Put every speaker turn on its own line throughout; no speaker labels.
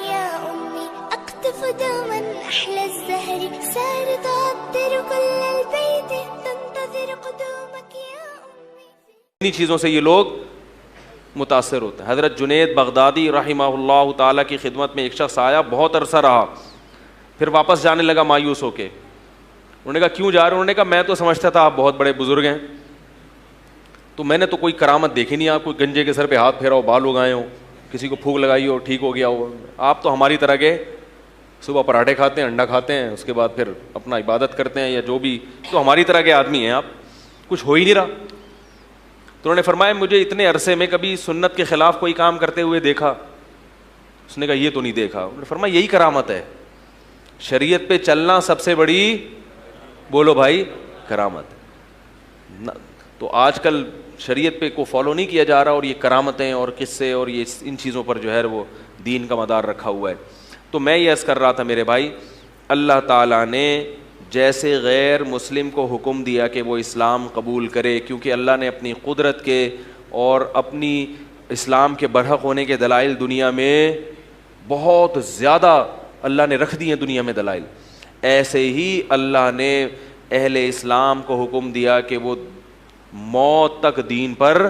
يا أمي أقطف دوما أحلى الزهر سار تعطر كل البيت تنتظر قدومك يا أمي.
انہی چیزوں سے یہ لوگ متاثر ہوتے ہیں. حضرت جنید بغدادی رحمہ اللہ تعالیٰ کی خدمت میں ایک شخص آیا, بہت عرصہ رہا, پھر واپس جانے لگا مایوس ہو کے. انہوں نے کہا کیوں جا رہے؟ انہوں نے کہا میں تو سمجھتا تھا آپ بہت بڑے بزرگ ہیں, تو میں نے تو کوئی کرامت دیکھی نہیں, آپ کوئی گنجے کے سر پہ ہاتھ پھیرا ہو, بال اگائے ہوں, کسی کو پھونک لگائی ہو, ٹھیک ہو گیا ہو. آپ تو ہماری طرح کے صبح پراٹھے کھاتے ہیں, انڈا کھاتے ہیں, اس کے بعد پھر اپنا عبادت کرتے ہیں یا جو بھی, تو ہماری طرح کے آدمی ہیں آپ, کچھ ہو ہی نہیں رہا. تو انہوں نے فرمایا مجھے اتنے عرصے میں کبھی سنت کے خلاف کوئی کام کرتے ہوئے دیکھا؟ اس نے کہا یہ تو نہیں دیکھا. انہوں نے فرمایا یہی کرامت ہے, شریعت پہ چلنا سب سے بڑی, بولو بھائی, کرامت. تو آج کل شریعت پہ کو فالو نہیں کیا جا رہا, اور یہ کرامتیں اور قصے اور یہ ان چیزوں پر جو ہے وہ دین کا مدار رکھا ہوا ہے. تو میں یہ عرض کر رہا تھا میرے بھائی, اللہ تعالیٰ نے جیسے غیر مسلم کو حکم دیا کہ وہ اسلام قبول کرے, کیونکہ اللہ نے اپنی قدرت کے اور اپنی اسلام کے برحق ہونے کے دلائل دنیا میں بہت زیادہ اللہ نے رکھ دی ہیں دنیا میں دلائل, ایسے ہی اللہ نے اہل اسلام کو حکم دیا کہ وہ موت تک دین پر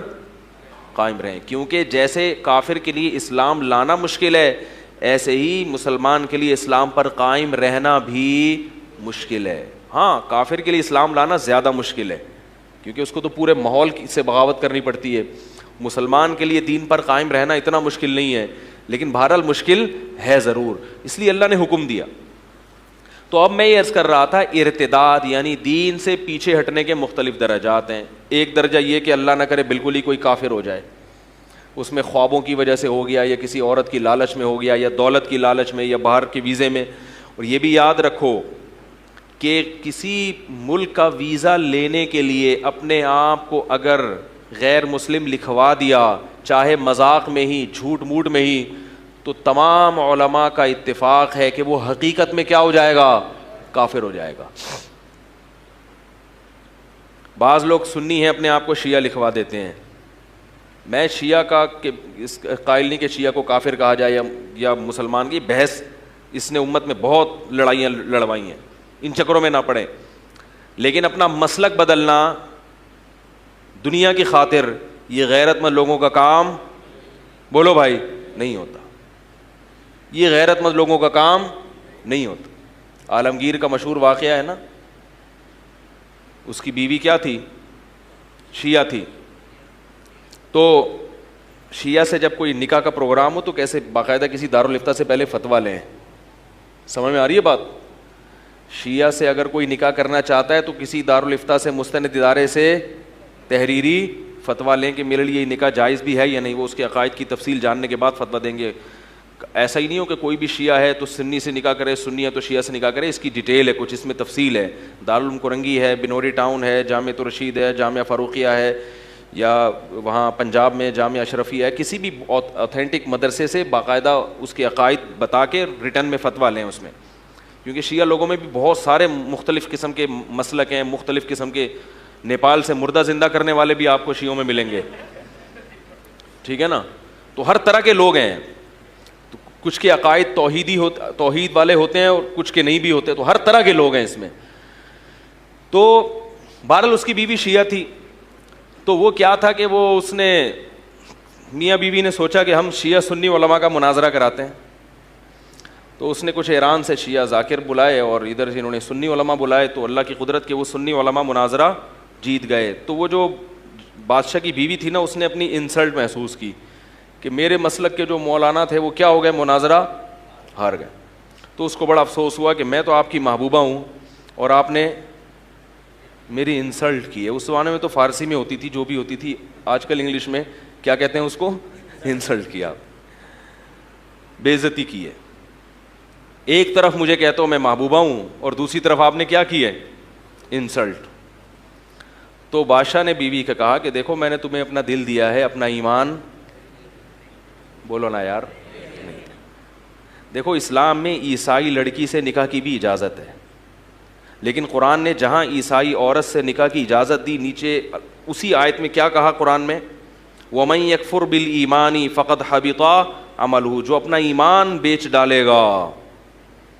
قائم رہیں. کیونکہ جیسے کافر کے لیے اسلام لانا مشکل ہے, ایسے ہی مسلمان کے لیے اسلام پر قائم رہنا بھی مشکل ہے. ہاں کافر کے لیے اسلام لانا زیادہ مشکل ہے, کیونکہ اس کو تو پورے ماحول سے بغاوت کرنی پڑتی ہے. مسلمان کے لیے دین پر قائم رہنا اتنا مشکل نہیں ہے, لیکن بہرحال مشکل ہے ضرور, اس لیے اللہ نے حکم دیا. تو اب میں یہ عرض کر رہا تھا, ارتداد یعنی دین سے پیچھے ہٹنے کے مختلف درجات ہیں. ایک درجہ یہ کہ اللہ نہ کرے بالکل ہی کوئی کافر ہو جائے, اس میں خوابوں کی وجہ سے ہو گیا, یا کسی عورت کی لالچ میں ہو گیا, یا دولت کی لالچ میں, یا باہر کے ویزے میں. اور یہ بھی یاد رکھو کہ کسی ملک کا ویزا لینے کے لیے اپنے آپ کو اگر غیر مسلم لکھوا دیا, چاہے مذاق میں ہی, جھوٹ موٹ میں ہی, تو تمام علماء کا اتفاق ہے کہ وہ حقیقت میں کیا ہو جائے گا, کافر ہو جائے گا. بعض لوگ سنی ہیں اپنے آپ کو شیعہ لکھوا دیتے ہیں. میں شیعہ کا قائل نہیں کہ شیعہ کو کافر کہا جائے یا مسلمان کی بحث, اس نے امت میں بہت لڑائیاں لڑوائی ہیں, ان چکروں میں نہ پڑیں. لیکن اپنا مسلک بدلنا دنیا کی خاطر یہ غیرت مند لوگوں کا کام, بولو بھائی, نہیں ہوتا. یہ غیرت مند لوگوں کا کام نہیں ہوتا. عالمگیر کا مشہور واقعہ ہے نا, اس کی بیوی کیا تھی, شیعہ تھی. تو شیعہ سے جب کوئی نکاح کا پروگرام ہو تو کیسے باقاعدہ کسی دارالفتہ سے پہلے فتویٰ لیں. سمجھ میں آ رہی ہے بات؟ شیعہ سے اگر کوئی نکاح کرنا چاہتا ہے تو کسی دارالفتہ سے, مستند ادارے سے تحریری فتویٰ لیں کہ میرے لیے یہ نکاح جائز بھی ہے یا نہیں. وہ اس کے عقائد کی تفصیل جاننے کے بعد فتویٰ دیں گے. ایسا ہی نہیں ہو کہ کوئی بھی شیعہ ہے تو سنی سے نکاح کرے, سنی ہے تو شیعہ سے نکاح کرے. اس کی ڈیٹیل ہے, کچھ اس میں تفصیل ہے. دارالعلوم کرنگی ہے, بنوری ٹاؤن ہے, جامعہ رشید ہے, جامعہ فاروقیہ ہے, یا وہاں پنجاب میں جامعہ اشرفیہ ہے, کسی بھی اوتھینٹک مدرسے سے باقاعدہ اس کے عقائد بتا کے ریٹرن میں فتویٰ لیں اس میں. کیونکہ شیعہ لوگوں میں بھی بہت سارے مختلف قسم کے مسلک ہیں, مختلف قسم کے. نیپال سے مردہ زندہ کرنے والے بھی آپ کو شیعوں میں ملیں گے, ٹھیک ہے نا. تو ہر طرح کے لوگ ہیں. تو کچھ کے عقائد توحید والے ہوتے ہیں اور کچھ کے نہیں بھی ہوتے, تو ہر طرح کے لوگ ہیں اس میں. تو بہرحال اس کی بیوی شیعہ تھی. تو وہ کیا تھا کہ وہ اس نے میاں بیوی نے سوچا کہ ہم شیعہ سنی علماء کا مناظرہ کراتے ہیں. تو اس نے کچھ ایران سے شیعہ ذاکر بلائے اور ادھر سے انہوں نے سنی علماء بلائے. تو اللہ کی قدرت کے وہ سنی علماء مناظرہ جیت گئے. تو وہ جو بادشاہ کی بیوی تھی نا, اس نے اپنی انسلٹ محسوس کی کہ میرے مسلک کے جو مولانا تھے وہ کیا ہو گئے, مناظرہ ہار گئے. تو اس کو بڑا افسوس ہوا کہ میں تو آپ کی محبوبہ ہوں اور آپ نے میری انسلٹ کی ہے. اس زمانے میں تو فارسی میں ہوتی تھی جو بھی ہوتی تھی, آج کل انگلش میں کیا کہتے ہیں اس کو, انسلٹ کیا, بے عزتی کی ہے. ایک طرف مجھے کہتا ہوں میں محبوبہ ہوں اور دوسری طرف آپ نے کیا کی ہے, انسلٹ. تو بادشاہ نے بیوی کا کہا کہ دیکھو میں نے تمہیں اپنا دل دیا ہے, اپنا ایمان, بولو نا یار, نہیں. دیکھو اسلام میں عیسائی لڑکی سے نکاح کی بھی اجازت ہے, لیکن قرآن نے جہاں عیسائی عورت سے نکاح کی اجازت دی, نیچے اسی آیت میں کیا کہا قرآن میں, وَمَن يَكْفُرْ بِالْإِيمَانِ فَقَدْ حَبِطَ عملہ, جو اپنا ایمان بیچ ڈالے گا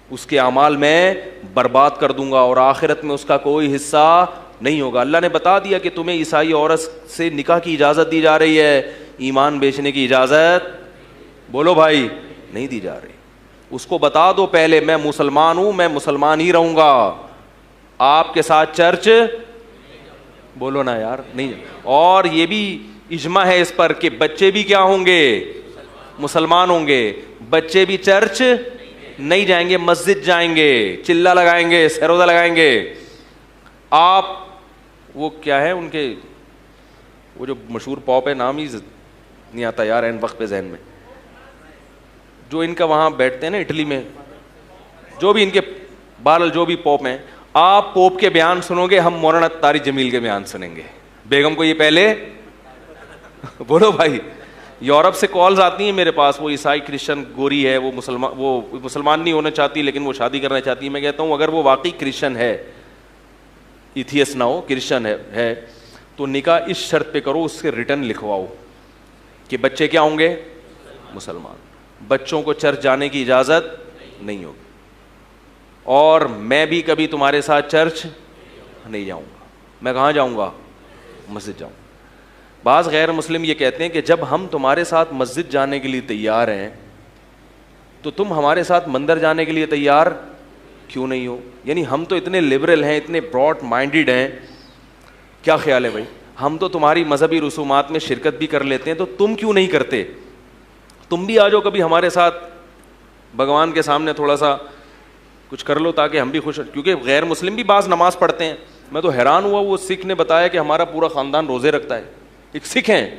اس کے اعمال میں برباد کر دوں گا اور آخرت میں اس کا کوئی حصہ نہیں ہوگا. اللہ نے بتا دیا کہ تمہیں عیسائی عورت سے نکاح کی اجازت دی جا رہی ہے, ایمان بیچنے کی اجازت بولو بھائی نہیں دی جا رہی. اس کو بتا دو پہلے میں مسلمان ہوں, میں مسلمان ہی رہوں گا, آپ کے ساتھ چرچ بولو نا یار نہیں. اور یہ بھی اجماع ہے اس پر کہ بچے بھی کیا ہوں گے, مسلمان ہوں گے, بچے بھی چرچ نہیں جائیں گے, مسجد جائیں گے, چلہ لگائیں گے, سروزہ لگائیں گے. آپ وہ کیا ہے ان کے وہ جو مشہور پاپ ہے, نام ہی نہیں آتا یار این وقت پہ ذہن میں, جو ان کا وہاں بیٹھتے ہیں نا اٹلی میں, جو بھی ان کے بہرحال جو بھی پوپ ہیں, آپ پوپ کے بیان سنو گے, ہم مولانا طارق جمیل کے بیان سنیں گے. بیگم کو یہ پہلے بولو بھائی, یورپ سے کالز آتی ہیں میرے پاس, وہ عیسائی کرسچن گوری ہے, وہ مسلمان نہیں ہونا چاہتی لیکن وہ شادی کرنا چاہتی ہے. میں کہتا ہوں اگر وہ واقعی کرسچن ہے, ایتھیس نہ ہو, کرسچن ہے تو نکاح اس شرط پہ کرو, اس سے ریٹرن لکھواؤ کہ بچے کیا ہوں گے, مسلمان. بچوں کو چرچ جانے کی اجازت نہیں ہوگی, اور میں بھی کبھی تمہارے ساتھ چرچ نہیں جاؤں گا. میں کہاں جاؤں گا, مسجد جاؤں. بعض غیر مسلم یہ کہتے ہیں کہ جب ہم تمہارے ساتھ مسجد جانے کے لیے تیار ہیں تو تم ہمارے ساتھ مندر جانے کے لیے تیار کیوں نہیں ہو. یعنی ہم تو اتنے لبرل ہیں, اتنے براڈ مائنڈیڈ ہیں, کیا خیال ہے بھائی, ہم تو تمہاری مذہبی رسومات میں شرکت بھی کر لیتے ہیں, تو تم کیوں نہیں کرتے. تم بھی آ جاؤ کبھی ہمارے ساتھ بھگوان کے سامنے تھوڑا سا کچھ کر لو تاکہ ہم بھی خوش. کیونکہ غیر مسلم بھی بعض نماز پڑھتے ہیں. میں تو حیران ہوا, وہ سکھ نے بتایا کہ ہمارا پورا خاندان روزے رکھتا ہے. ایک سکھ ہیں,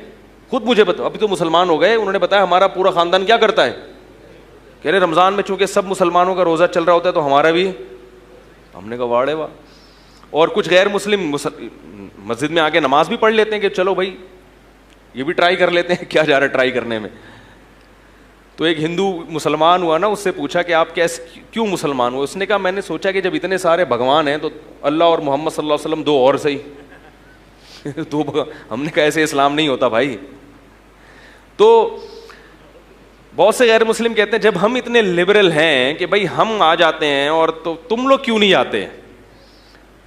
خود مجھے بتا, ابھی تو مسلمان ہو گئے, انہوں نے بتایا ہمارا پورا خاندان کیا کرتا ہے. کہہ رہے رمضان میں چونکہ سب مسلمانوں کا روزہ چل رہا ہوتا ہے تو ہمارا بھی. ہم نے کہا واڑے واہ. اور کچھ غیر مسلم مسجد میں آ کے نماز بھی پڑھ لیتے ہیں کہ چلو بھائی یہ بھی ٹرائی کر لیتے ہیں, کیا جا رہا ہے ٹرائی کرنے میں. تو ایک ہندو مسلمان ہوا نا, اس سے پوچھا کہ آپ کیوں مسلمان ہوئے. اس نے کہا میں نے سوچا کہ جب اتنے سارے بھگوان ہیں تو اللہ اور محمد صلی اللہ علیہ وسلم دو اور صحیح. ہم نے کہا ایسے اسلام نہیں ہوتا بھائی. تو بہت سے غیر مسلم کہتے ہیں جب ہم اتنے لبرل ہیں کہ بھائی ہم آ جاتے ہیں اور تو تم لوگ کیوں نہیں آتے.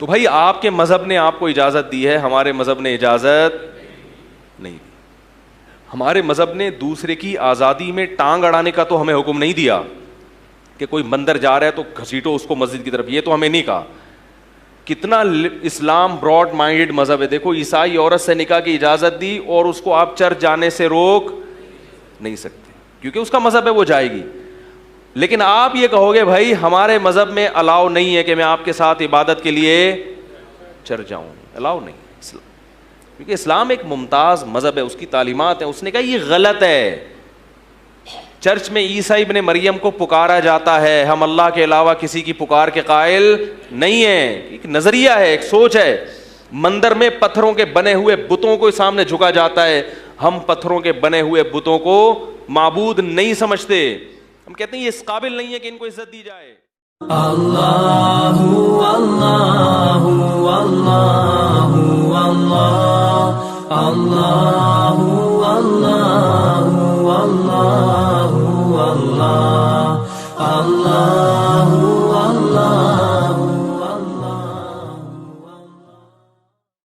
تو بھائی آپ کے مذہب نے آپ کو اجازت دی ہے, ہمارے مذہب نے اجازت نہیں دی. ہمارے مذہب نے دوسرے کی آزادی میں ٹانگ اڑانے کا تو ہمیں حکم نہیں دیا کہ کوئی مندر جا رہا ہے تو گھسیٹو اس کو مسجد کی طرف, یہ تو ہمیں نہیں کہا. کتنا اسلام براڈ مائنڈیڈ مذہب ہے. دیکھو عیسائی عورت سے نکاح کی اجازت دی اور اس کو آپ چرچ جانے سے روک نہیں سکتے کیونکہ اس کا مذہب ہے, وہ جائے گی. لیکن آپ یہ کہو گے بھائی ہمارے مذہب میں الاؤ نہیں ہے کہ میں آپ کے ساتھ عبادت کے لیے چرچ جاؤں, الاؤ نہیں. کیونکہ اسلام ایک ممتاز مذہب ہے, اس کی تعلیمات ہیں. اس نے کہا یہ غلط ہے. چرچ میں عیسیٰ ابن مریم کو پکارا جاتا ہے, ہم اللہ کے علاوہ کسی کی پکار کے قائل نہیں ہیں. ایک نظریہ ہے, ایک سوچ ہے. مندر میں پتھروں کے بنے ہوئے بتوں کو سامنے جھکا جاتا ہے, ہم پتھروں کے بنے ہوئے بتوں کو معبود نہیں سمجھتے. ہم کہتے ہیں یہ اس قابل نہیں ہے کہ ان کو عزت دی جائے.
اللہ اللہ اللہ اللہ اللہ اللہ